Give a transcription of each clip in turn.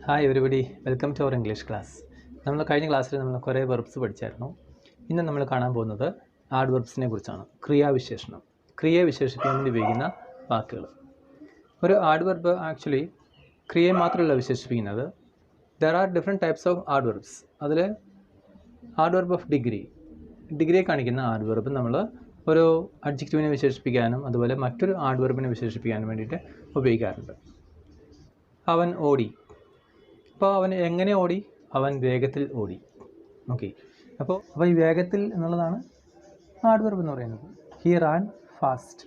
Hi everybody, welcome to our English class. നമ്മൾ കഴിഞ്ഞ ക്ലാസ്സിൽ നമ്മൾ കുറേ വെർബ്സ് പഠിച്ചായിരുന്നു. ഇന്ന് നമ്മൾ കാണാൻ പോകുന്നത് ആഡ്വർബ്സിനെ കുറിച്ചാണ്. ക്രിയാവിശേഷണം, ക്രിയയെ വിശേഷിപ്പിക്കാൻ വേണ്ടി ഉപയോഗിക്കുന്ന വാക്കുകൾ. ഒരു ആഡ്വർബ് ആക്ച്വലി ക്രിയയെ മാത്രമല്ല വിശേഷിപ്പിക്കുന്നത്. There are different types of adverbs. അതിൽ ആഡ്വർബ് ഓഫ് ഡിഗ്രിയെ കാണിക്കുന്ന ആഡ്വർബ് നമ്മൾ ഒരു അഡ്ജക്റ്റീവിനെ വിശേഷിപ്പിക്കാനും അതുപോലെ മറ്റൊരു ആഡ്വർബിനെ വിശേഷിപ്പിക്കാനും വേണ്ടിയിട്ട് ഉപയോഗിക്കാറുണ്ട്. അവൻ ഓടി. അപ്പോൾ അവൻ എങ്ങനെ ഓടി? അവൻ വേഗത്തിൽ ഓടി. ഓക്കെ, അപ്പോൾ ഈ വേഗത്തിൽ എന്നുള്ളതാണ് ആഡ്വർബ് എന്ന് പറയുന്നത്. He ran fast.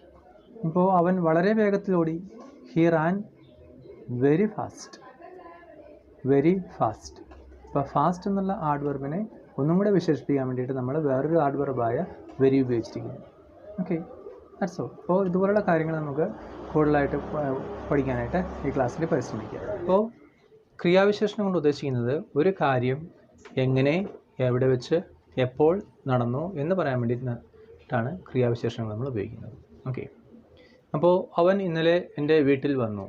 ഇപ്പോൾ അവൻ വളരെ വേഗത്തിൽ ഓടി. He ran very fast. Very fast. ഇപ്പോൾ ഫാസ്റ്റ് എന്നുള്ള ആഡ്വർബിനെ ഒന്നും കൂടെ വിശേഷിപ്പിക്കാൻ വേണ്ടിയിട്ട് നമ്മൾ വേറൊരു ആഡ്വർബായ വെരി ഉപയോഗിച്ചിരിക്കുന്നു. Okay, that's all. അപ്പോൾ ഇതുപോലുള്ള കാര്യങ്ങൾ നമുക്ക് കൂടുതലായിട്ട് പഠിക്കാനായിട്ട് ഈ ക്ലാസ്സിൽ പരിശ്രമിക്കുക. അപ്പോൾ ക്രിയാവിശേഷണം കൊണ്ട് ഉദ്ദേശിക്കുന്നത് ഒരു കാര്യം എങ്ങനെ, എവിടെ വെച്ച്, എപ്പോൾ നടന്നു എന്ന് പറയാൻ വേണ്ടിയിട്ടാണ് ക്രിയാവിശേഷണങ്ങൾ നമ്മൾ ഉപയോഗിക്കുന്നത്. ഓക്കെ, അപ്പോൾ അവൻ ഇന്നലെ എൻ്റെ വീട്ടിൽ വന്നു.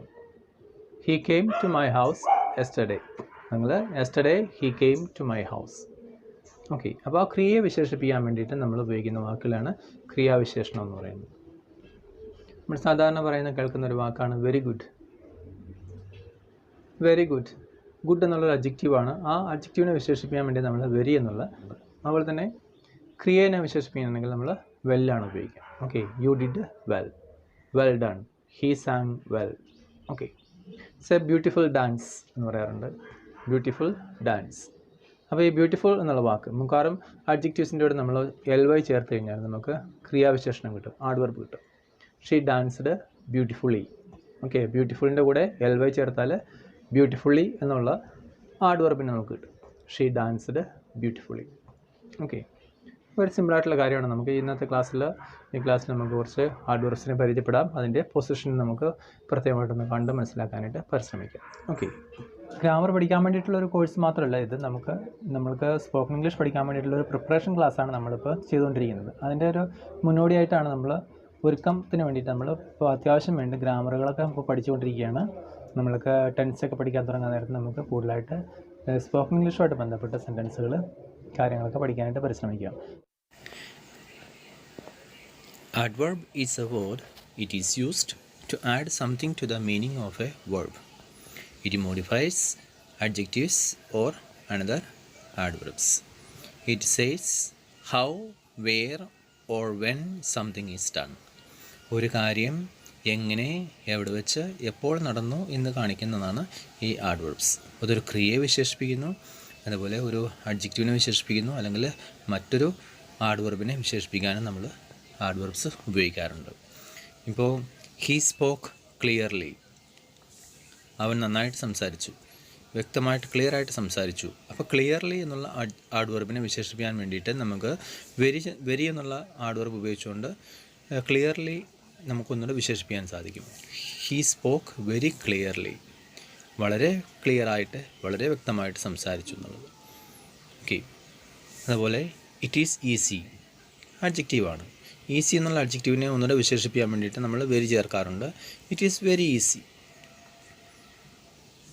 He came to my house yesterday. നിങ്ങൾ yesterday he came to my house. Okay, അപ്പോൾ ആ ക്രിയയെ വിശേഷിപ്പിക്കാൻ വേണ്ടിയിട്ട് നമ്മൾ ഉപയോഗിക്കുന്ന വാക്കുകളാണ് ക്രിയാവിശേഷണം എന്ന് പറയുന്നത്. നമ്മൾ സാധാരണ പറയുന്ന കേൾക്കുന്ന ഒരു വാക്കാണ് very good. Very good. Good എന്നുള്ളൊരു അഡ്ജക്റ്റീവാണ്. ആ അഡ്ജക്റ്റീവിനെ വിശേഷിപ്പിക്കാൻ വേണ്ടി നമ്മൾ വെരി എന്നുള്ള, അതുപോലെ തന്നെ ക്രിയേനെ വിശേഷിപ്പിക്കുകയാണെങ്കിൽ നമ്മൾ വെല്ലാണ് ഉപയോഗിക്കുക. Okay, you did well, well done, he sang well. Okay, it's a beautiful dance എന്ന് പറയാറുണ്ട്. Beautiful dance. അപ്പോൾ ഈ ബ്യൂട്ടിഫുൾ എന്നുള്ള വാക്ക് മിക്കവാറും അഡ്ജക്റ്റീവ്സിൻ്റെ കൂടെ നമ്മൾ LY ചേർത്ത് കഴിഞ്ഞാൽ നമുക്ക് ക്രിയാവിശേഷണം കിട്ടും, ആഡ്വർബ് കിട്ടും. She danced beautifully. ഓക്കെ, ബ്യൂട്ടിഫുള്ളിൻ്റെ കൂടെ LY ചേർത്താൽ ബ്യൂട്ടിഫുള്ളി എന്നുള്ള ആഡ്വർബിന് നമുക്ക് കിട്ടും. She danced beautifully. ഓക്കെ, ഒരു സിമ്പിളായിട്ടുള്ള കാര്യമാണ്. നമുക്ക് ഇന്നത്തെ ഈ ക്ലാസ്സിൽ നമുക്ക് കുറച്ച് ആഡ്വർബ്സിനെ പരിചയപ്പെടാം. അതിൻ്റെ പൊസിഷൻ നമുക്ക് പ്രത്യേകമായിട്ടൊന്ന് കണ്ട് മനസ്സിലാക്കാനായിട്ട് പരിശ്രമിക്കാം. ഓക്കെ, ഗ്രാമർ പഠിക്കാൻ വേണ്ടിയിട്ടുള്ളൊരു കോഴ്സ് മാത്രമല്ല ഇത്. നമ്മൾക്ക് സ്പോക്കൺ ഇംഗ്ലീഷ് പഠിക്കാൻ വേണ്ടിയിട്ടുള്ളൊരു പ്രിപ്പറേഷൻ ക്ലാസ്സാണ് നമ്മളിപ്പോൾ ചെയ്തുകൊണ്ടിരിക്കുന്നത്. അതിൻ്റെ ഒരു മുന്നോടിയായിട്ടാണ് നമ്മൾ ഒരുക്കത്തിന് വേണ്ടിയിട്ട് നമ്മൾ ഇപ്പോൾ അത്യാവശ്യം വേണ്ട ഗ്രാമറുകളൊക്കെ ഇപ്പോൾ പഠിച്ചുകൊണ്ടിരിക്കുകയാണ്. നമ്മൾക്ക് ടെൻസൊക്കെ പഠിക്കാൻ തുടങ്ങാൻ നേരത്ത് നമുക്ക് കൂടുതലായിട്ട് സ്പോക്കൺ ഇംഗ്ലീഷുമായിട്ട് ബന്ധപ്പെട്ട സെൻറ്റൻസുകൾ കാര്യങ്ങളൊക്കെ പഠിക്കാനായിട്ട് പരിശ്രമിക്കാം. Adverb is a word. It is used to add something to the meaning of a verb. It modifies adjectives or another adverbs. It says how, where or when something is done. ഒരു കാര്യം എങ്ങനെ, എവിടെ വെച്ച്, എപ്പോൾ നടന്നു എന്ന് കാണിക്കുന്നതാണ് ഈ ആഡ്വർബ്സ്. അതൊരു ക്രിയയെ വിശേഷിപ്പിക്കുന്നു, അതുപോലെ ഒരു അഡ്ജക്റ്റീവിനെ വിശേഷിപ്പിക്കുന്നു, അല്ലെങ്കിൽ മറ്റൊരു ആഡ്വർബിനെ വിശേഷിപ്പിക്കാനും നമ്മൾ ആഡ്വർബ്സ് ഉപയോഗിക്കാറുണ്ട്. ഇപ്പോൾ ഹീ സ്പോക്ക് ക്ലിയർലി. അവൻ നന്നായിട്ട് സംസാരിച്ചു, വ്യക്തമായിട്ട് ക്ലിയറായിട്ട് സംസാരിച്ചു. അപ്പോൾ ക്ലിയർലി എന്നുള്ള ആഡ്വർബിനെ വിശേഷിപ്പിക്കാൻ വേണ്ടിയിട്ട് നമുക്ക് വെരി എന്നുള്ള ആഡ്വർബ് ഉപയോഗിച്ചുകൊണ്ട് ക്ലിയർലി നമുക്കൊന്നുകൂടെ വിശേഷിപ്പിക്കാൻ സാധിക്കും. He spoke very clearly. വളരെ ക്ലിയറായിട്ട്, വളരെ വ്യക്തമായിട്ട് സംസാരിച്ചു എന്നുള്ളത്. ഓക്കെ, അതുപോലെ ഇറ്റ് ഈസ് ഈസി. അഡ്ജക്റ്റീവാണ്. ഈസി എന്നുള്ള അഡ്ജക്റ്റീവിനെ ഒന്നുകൂടെ വിശേഷിപ്പിക്കാൻ വേണ്ടിയിട്ട് നമ്മൾ വെരി ചേർക്കാറുണ്ട്. It is very easy.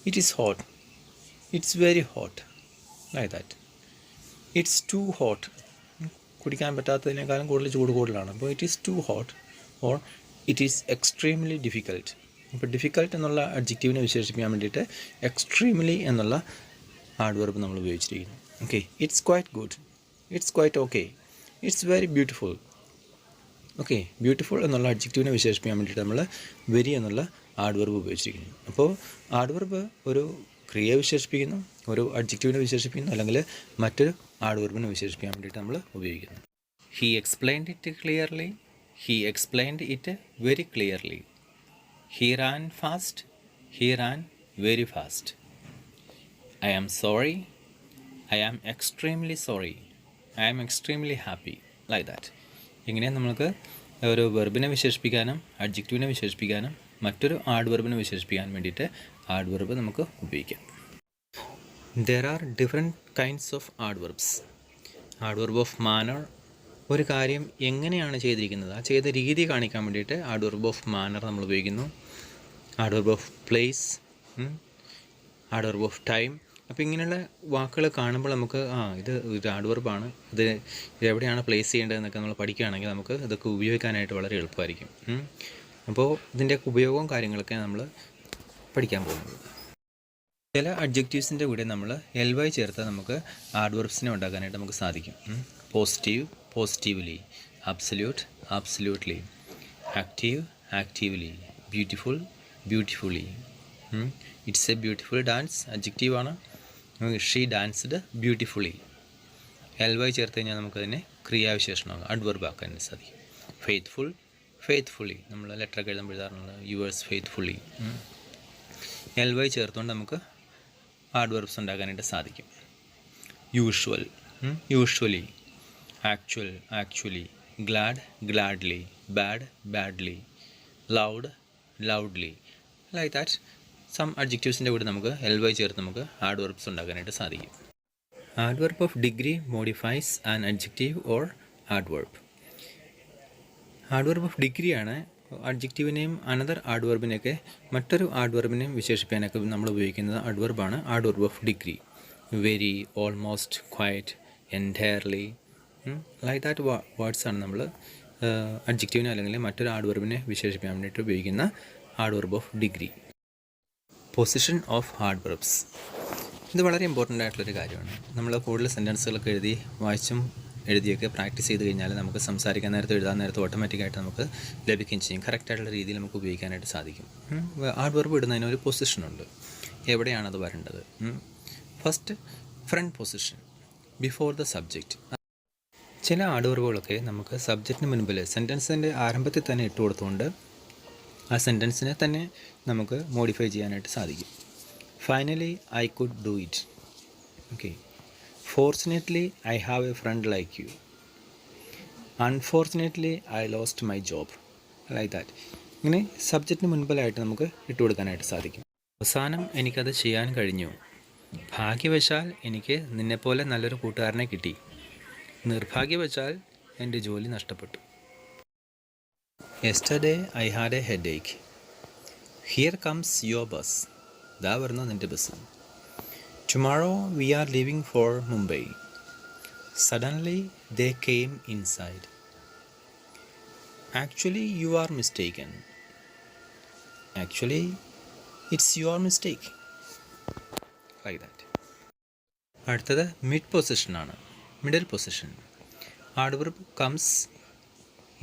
It is hot. It's very hot, like that. It's too hot. കുടിക്കാൻ പറ്റാത്തതിനേക്കാളും കൂടുതൽ കൂടുതലാണ്. അപ്പോൾ it is too hot. Or it is extremely difficult. ഇപ്പോൾ ഡിഫിക്കൽട്ട് എന്നുള്ള അഡ്ജക്റ്റീവിനെ വിശേഷിപ്പിക്കാൻ വേണ്ടിയിട്ട് എക്സ്ട്രീംലി എന്നുള്ള ആഡ്വർബ് നമ്മൾ ഉപയോഗിച്ചിരിക്കുന്നു. Okay, it's quite good. It's quite okay. It's very beautiful. Okay, beautiful എന്നുള്ള അഡ്ജക്റ്റീവിനെ വിശേഷിപ്പിക്കാൻ വേണ്ടിയിട്ട് നമ്മൾ വെരി എന്നുള്ള ആഡ്വർബ് ഉപയോഗിച്ചിരിക്കുന്നു. അപ്പോൾ ആഡ്വർബ് ഒരു ക്രിയയെ വിശേഷിപ്പിക്കുന്നു, ഒരു അഡ്ജക്റ്റീവിനെ വിശേഷിപ്പിക്കുന്നു, അല്ലെങ്കിൽ മറ്റൊരു ആഡ്വർബിനെ വിശേഷിപ്പിക്കാൻ വേണ്ടിയിട്ട് നമ്മൾ ഉപയോഗിക്കുന്നു. He explained it clearly. He explained it very clearly. He ran fast. He ran very fast. I am sorry. I am extremely sorry. I am extremely happy. Like that. ഇങ്ങനെ നമുക്ക് ഒരു വെർബിനെ വിശേഷിപ്പിക്കാനും അഡ്ജക്റ്റീവിനെ വിശേഷിപ്പിക്കാനും മറ്റൊരു ആഡ്വർബിനെ വിശേഷിപ്പിക്കാൻ വേണ്ടിയിട്ട് ആഡ്വർബ് നമുക്ക് ഉപയോഗിക്കാം. There are different kinds of adverbs. Adverb of manner. ഒരു കാര്യം എങ്ങനെയാണ് ചെയ്തിരിക്കുന്നത്, ആ ചെയ്ത രീതി കാണിക്കാൻ വേണ്ടിയിട്ട് ആഡ്വർബ് ഓഫ് മാനർ നമ്മൾ ഉപയോഗിക്കുന്നു. Adverb of place, add verb of time. അപ്പോൾ ഇങ്ങനെയുള്ള വാക്കുകൾ കാണുമ്പോൾ നമുക്ക് ഇത് ഒരു ആഡ് വെർബാണ്, ഇത് എവിടെയാണ് പ്ലേസ് ചെയ്യേണ്ടതെന്നൊക്കെ നമ്മൾ പഠിക്കുകയാണെങ്കിൽ നമുക്ക് ഇതൊക്കെ ഉപയോഗിക്കാനായിട്ട് വളരെ എളുപ്പമായിരിക്കും. അപ്പോൾ ഇതിൻ്റെ ഉപയോഗവും കാര്യങ്ങളൊക്കെ നമ്മൾ പഠിക്കാൻ പോകുന്നത്. ചില അഡ്ജക്റ്റീവ്സിൻ്റെ കൂടെ നമ്മൾ ly ചേർത്ത് നമുക്ക് ആഡ് വെർബ്സിനെ ഉണ്ടാക്കാനായിട്ട് നമുക്ക് സാധിക്കും. Positive, positively. Absolute, absolutely. Active, actively. Beautiful, beautifully. It's a beautiful dance അഡ്ജക്റ്റീവാണ്. She danced beautifully. ly ചേർത്ത് കഴിഞ്ഞാൽ നമുക്കതിനെ ക്രിയാവിശേഷണമാകും, അഡ്വർബ് ആക്കാൻ സാധിക്കും. Faithful, faithfully. നമ്മൾ ലെറ്ററൊക്കെ എഴുതുമ്പോൾ എഴുതാറുള്ളത് യുവേഴ്സ് ഫെയ്ത്ത്ഫുള്ളി. ly ചേർത്തുകൊണ്ട് നമുക്ക് ആഡ് വെർബ്സ് ഉണ്ടാക്കാനായിട്ട് സാധിക്കും. Usual, usually. Actual, actually. Glad, gladly. Bad, badly. Loud, loudly. Like that some അഡ്ജക്റ്റീവ്സിൻ്റെ കൂടെ നമുക്ക് ly ചേർത്ത് നമുക്ക് ആഡ് വെർബ്സ് ഉണ്ടാക്കാനായിട്ട് സാധിക്കും. Adverb of degree modifies an adjective or adverb. Adverb of ഡിഗ്രിയാണ് അഡ്ജക്റ്റീവിനെയും അനദർ ആഡ് വെർബിനെയൊക്കെ മറ്റൊരു ആഡ് വെർബിനെയും വിശേഷിപ്പിക്കാനൊക്കെ നമ്മൾ ഉപയോഗിക്കുന്നത് ആഡ് വെർബാണ് adverb of degree. Very, almost, quite, entirely. Like that വേർഡ്സാണ് നമ്മൾ അഡ്ജക്റ്റീവിനെ അല്ലെങ്കിൽ മറ്റൊരു ആഡ് വെർബിനെ വിശേഷിപ്പിക്കാൻ വേണ്ടിയിട്ട് ഉപയോഗിക്കുന്ന adverb of degree. Position of adverbs. ഇത് വളരെ ഇമ്പോർട്ടൻ്റ് ആയിട്ടുള്ളൊരു കാര്യമാണ്. നമ്മൾ കൂടുതൽ സെൻറ്റൻസുകളൊക്കെ എഴുതി വായിച്ചും എഴുതിയൊക്കെ പ്രാക്ടീസ് ചെയ്ത് കഴിഞ്ഞാൽ നമുക്ക് സംസാരിക്കാൻ നേരത്തെ എഴുതാൻ നേരത്തെ ഓട്ടോമാറ്റിക്കായിട്ട് നമുക്ക് ലഭിക്കുകയും ചെയ്യും. കറക്റ്റായിട്ടുള്ള രീതിയിൽ നമുക്ക് ഉപയോഗിക്കാനായിട്ട് സാധിക്കും. ആഡ് വെർബ് ഇടുന്നതിന് ഒരു പൊസിഷനുണ്ട്, എവിടെയാണത് വരേണ്ടത്. First front position, before the subject. ചില ആഡ് വെർബുകളൊക്കെ നമുക്ക് സബ്ജക്റ്റിന് മുൻപിൽ സെൻറ്റൻസിൻ്റെ ആരംഭത്തിൽ തന്നെ ഇട്ട് കൊടുത്തുകൊണ്ട് ആ സെൻറ്റൻസിനെ തന്നെ നമുക്ക് മോഡിഫൈ ചെയ്യാനായിട്ട് സാധിക്കും. Finally I could do it. Okay. Fortunately, I have a friend like you. Unfortunately, I lost my job. Like that. ഇങ്ങനെ സബ്ജക്റ്റിന് മുൻപിലായിട്ട് നമുക്ക് ഇട്ട് കൊടുക്കാനായിട്ട് സാധിക്കും. അവസാനം എനിക്കത് ചെയ്യാൻ കഴിഞ്ഞു. ഭാഗ്യവശാൽ എനിക്ക് നിന്നെപ്പോലെ നല്ലൊരു കൂട്ടുകാരനെ കിട്ടി. നിർഭാഗ്യവശാൽ എൻ്റെ ജോലി നഷ്ടപ്പെട്ടു. Yesterday, I had a headache. Here comes your bus. ദാ വരുന്നു നിൻ്റെ bus. Tomorrow we are leaving for Mumbai. Suddenly they came inside. Actually you are mistaken. Actually it's your mistake. Like that. അടുത്തത് മിഡ് പൊസിഷൻ ആണ്, middle position. Add verb comes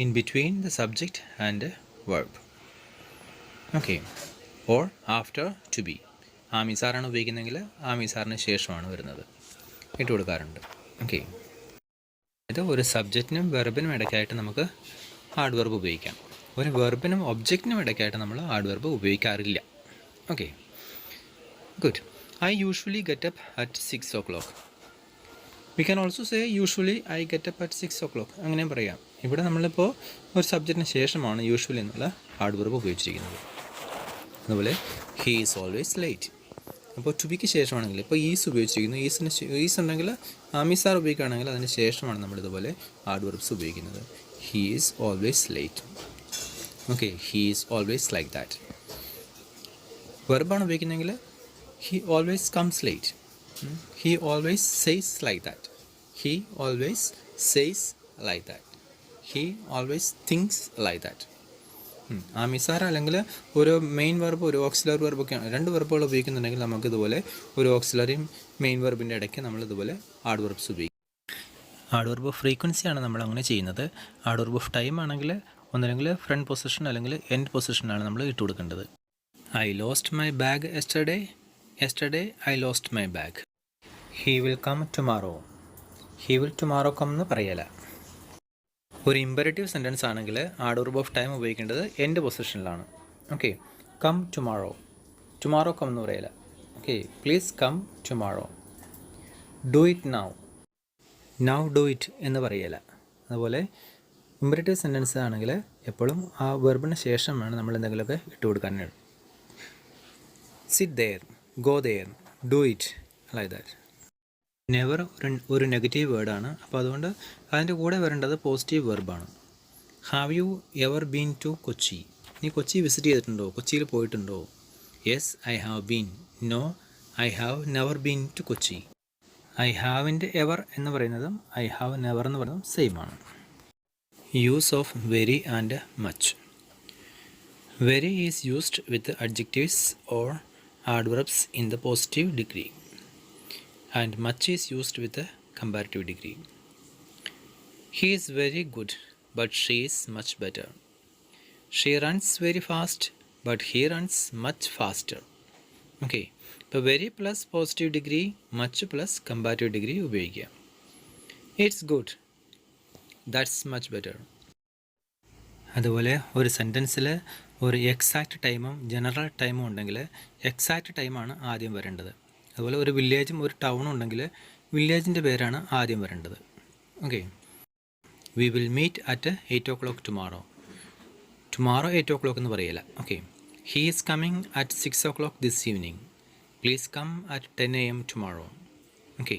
in between the subject and verb. Okay. Or after to be. ആമിസാറാണ് ഉപയോഗിക്കുന്നതെങ്കിൽ ആമിസാറിന് ശേഷമാണ് വരുന്നത്, ഇട്ട് കൊടുക്കാറുണ്ട്. Okay. ഇത് ഒരു സബ്ജക്റ്റിനും വെർബിനും ഇടയ്ക്കായിട്ട് നമുക്ക് ആഡ് വെർബ് ഉപയോഗിക്കാം. ഒരു വെർബിനും ഒബ്ജക്റ്റിനും ഇടയ്ക്കായിട്ട് നമ്മൾ ആഡ് വെർബ് ഉപയോഗിക്കാറില്ല. Okay, good. I usually get up at 6 o'clock. We can also say usually I get up at 6 o'clock. അങ്ങനെയും പറയാം. ഇവിടെ നമ്മളിപ്പോൾ ഒരു സബ്ജക്റ്റിന് ശേഷമാണ് യൂഷ്വലി എന്നുള്ള ആഡ് വെർബ് ഉപയോഗിച്ചിരിക്കുന്നത്. അതുപോലെ ഹീ ഈസ് ഓൾവേസ് ലേറ്റ്. അപ്പോൾ ടു ബിക്ക് ശേഷമാണെങ്കിൽ ഇപ്പോൾ ഈസ് ഉപയോഗിച്ചിരിക്കുന്നു. ഈസ് ഉണ്ടെങ്കിൽ ആമിസാർ ഉപയോഗിക്കുകയാണെങ്കിൽ അതിന് ശേഷമാണ് നമ്മളിതുപോലെ ആഡ് വെർബ്സ് ഉപയോഗിക്കുന്നത്. He is always late. Okay, he is always like that. വെർബാണ് ഉപയോഗിക്കുന്നതെങ്കിൽ he always comes late. He always says like that. He always says like that. He always thinks like that. Am is are അല്ലെങ്കിൽ ഒരു main verb ഒരു auxiliary വെർബൊക്കെയാണ്, രണ്ട് വെർബുകൾ ഉപയോഗിക്കുന്നുണ്ടെങ്കിൽ നമുക്കിതുപോലെ ഒരു ഓക്സിലറിയും മെയിൻ വെർബിൻ്റെ ഇടയ്ക്ക് നമ്മളിതുപോലെ ആഡ് വെർബ്സ് ഉപയോഗിക്കും. ആഡ് വെർബ് ഓഫ് ഫ്രീക്വൻസിയാണ് നമ്മൾ അങ്ങനെ ചെയ്യുന്നത്. ആഡ് വെർബ് ഓഫ് ടൈം ആണെങ്കിൽ ഒന്നല്ലെങ്കിൽ ഫ്രണ്ട് പൊസിഷൻ അല്ലെങ്കിൽ എൻഡ് പൊസിഷനാണ് നമ്മൾ ഇട്ട് കൊടുക്കേണ്ടത്. I lost my bag yesterday. Yesterday I lost my bag. He will come tomorrow. He will tomorrow come എന്ന് പറയല. ഒരു ഇമ്പരേറ്റീവ് സെൻറ്റൻസ് ആണെങ്കിൽ ആഡ് വെർബ് ഓഫ് ടൈം ഉപയോഗിക്കേണ്ടത് എൻഡ് പൊസിഷനിലാണ്. Okay, come tomorrow. Tomorrow come എന്ന് പറയില്ല. Okay, please come tomorrow. Do it now. Now do it എന്ന് പറയില്ല. അതുപോലെ ഇമ്പരേറ്റീവ് സെൻറ്റൻസ് ആണെങ്കിൽ എപ്പോഴും ആ വെർബിന് ശേഷം വേണം നമ്മൾ എന്തെങ്കിലുമൊക്കെ ഇട്ട് കൊടുക്കാനായിട്ട്. Sit there, go there, do it, like that. Never ഒരു നെഗറ്റീവ് വേർഡാണ്, അപ്പോൾ അതുകൊണ്ട് അതിൻ്റെ കൂടെ വരേണ്ടത് പോസിറ്റീവ് വെർബാണ്. Have you ever been to Kochi. നീ കൊച്ചി വിസിറ്റ് ചെയ്തിട്ടുണ്ടോ? കൊച്ചിയിൽ പോയിട്ടുണ്ടോ? Yes I have been. No I have never been to Kochi. I haven't ever എന്ന് പറയുന്നതും I have never എന്ന് പറയുന്നതും സെയിം ആണ്. Use of very and much. Very is used with adjectives or adverbs in the positive degree, and much is used with the comparative degree. He is very good, but she is much better. She runs very fast, but he runs much faster. Okay, ഇപ്പോൾ very plus positive degree, much plus comparative degree ഉപയോഗിക്കുക. It's good, that's much better. അതുപോലെ ഒരു സെൻറ്റൻസിൽ ഒരു exact ടൈമും general ടൈമും ഉണ്ടെങ്കിൽ exact ടൈമാണ് ആദ്യം വരേണ്ടത്. അതുപോലെ ഒരു വില്ലേജും ഒരു ടൗണും ഉണ്ടെങ്കിൽ വില്ലേജിൻ്റെ പേരാണ് ആദ്യം വരേണ്ടത്. Okay, we will meet at 8 o'clock tomorrow. Tomorrow 8 o'clock എന്ന് പറയില്ല. Okay, he is coming at 6 o'clock this evening. Please come at 10 AM tomorrow. Okay,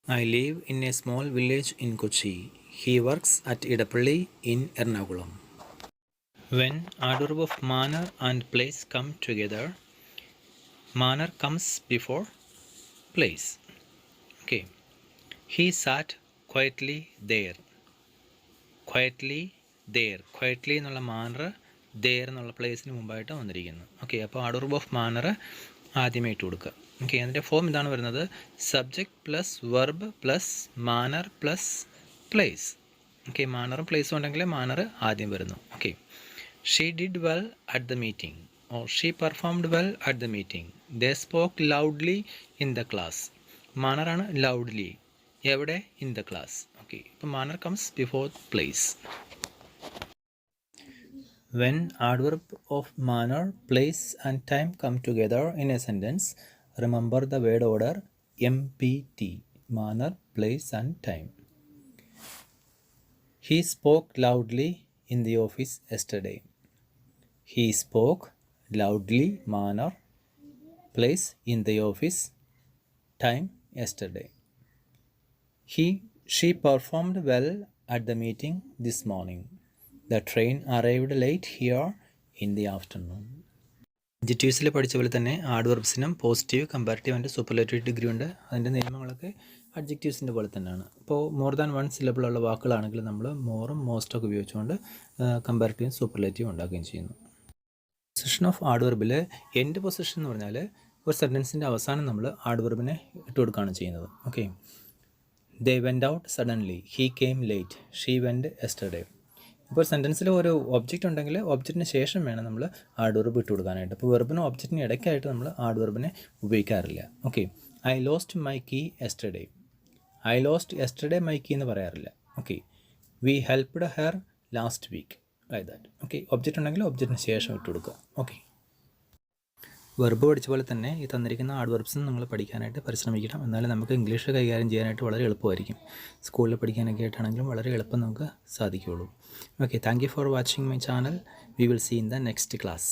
I live in a small village in Kochi. He works at Idapalli in Ernakulam. When adverb of manner and place come together, manner comes before place. Okay. He sat quietly there. Quietly there. Quietly എന്നുള്ള manor there എന്നുള്ള പ്ലേസിന് മുമ്പായിട്ട് വന്നിരിക്കുന്നു. Okay, അപ്പോൾ adverb of manner ആദ്യമായിട്ട് കൊടുക്കുക. Okay, അതിൻ്റെ form ഇതാണ് വരുന്നത്: subject plus verb plus manner plus place. Okay, മാനറും പ്ലേസും ഉണ്ടെങ്കിൽ മാനർ ആദ്യം വരുന്നു. Okay, she did well at the meeting or she performed well at the meeting. They spoke loudly in the class. മാനറാണ് loudly. എവിടെ? In the class. Okay, ഇപ്പോൾ manner comes before place. When adverb of manner, place and time come together in a sentence, remember the word order MPT: manner, place and time. He spoke loudly in the office yesterday. He spoke loudly, manner, place, in the office, time, yesterday. She performed well at the meeting this morning. The train arrived late here in the afternoon. അഡ്ജക്റ്റീവ്സിൽ പഠിച്ച പോലെ തന്നെ ആഡ്വർബ്സിനും positive, comparative and superlative degree ഉണ്ട്. അതിൻ്റെ നിയമങ്ങളൊക്കെ അഡ്ജക്റ്റീവ്സിൻ്റെ പോലെ തന്നെയാണ്. ഇപ്പോൾ മോർ ദാൻ 1 syllable ഉള്ള വാക്കുകളാണെങ്കിൽ നമ്മൾ മോറും മോസ്റ്റൊക്കെ ഉപയോഗിച്ചുകൊണ്ട് കമ്പാരിറ്റീവും സൂപ്പർലേറ്റീവും ഉണ്ടാക്കുകയും ചെയ്യുന്നു. പൊസിഷൻ ഓഫ് ആഡ്വർബിൽ എൻഡ് പൊസിഷൻ എന്ന് പറഞ്ഞാൽ ഒരു സെൻറ്റൻസിൻ്റെ അവസാനം നമ്മൾ ആഡ്വർബിനെ ഇട്ട് കൊടുക്കുകയാണ് ചെയ്യുന്നത്. Okay, they went out suddenly. He came late. She went yesterday. ഇപ്പോൾ സെൻറ്റൻസിൽ ഒരു ഒബ്ജക്റ്റ് ഉണ്ടെങ്കിൽ ഒബ്ജക്റ്റിന് ശേഷം വേണം നമ്മൾ ആഡ്വർബ് ഇട്ട് കൊടുക്കാനായിട്ട്. അപ്പോൾ വെർബിനും ഒബ്ജക്റ്റിനും ഇടയ്ക്കായിട്ട് നമ്മൾ ആഡ്വർബിനെ ഉപയോഗിക്കാറില്ല. Okay, I lost my key yesterday. I lost yesterday my key എന്ന് പറയാറില്ല. Okay, we helped her last week, like that. Okay, object ഉണ്ടെങ്കിൽ ഒബ്ജക്റ്റിന് ശേഷം ഇട്ട് കൊടുക്കുക. ഓക്കെ, വെർബ് പഠിച്ച പോലെ തന്നെ ഈ തന്നിരിക്കുന്ന ആഡ്വർബ്സും നമ്മൾ പഠിക്കാനായിട്ട് പരിശ്രമിക്കണം. എന്നാലും നമുക്ക് ഇംഗ്ലീഷ് കൈകാര്യം ചെയ്യാനായിട്ട് വളരെ എളുപ്പമായിരിക്കും. സ്കൂളിൽ പഠിക്കാനൊക്കെ ആയിട്ടാണെങ്കിലും വളരെ എളുപ്പം നമുക്ക് സാധിക്കുകയുള്ളൂ. Okay, thank you for watching my channel. We will see in the next class.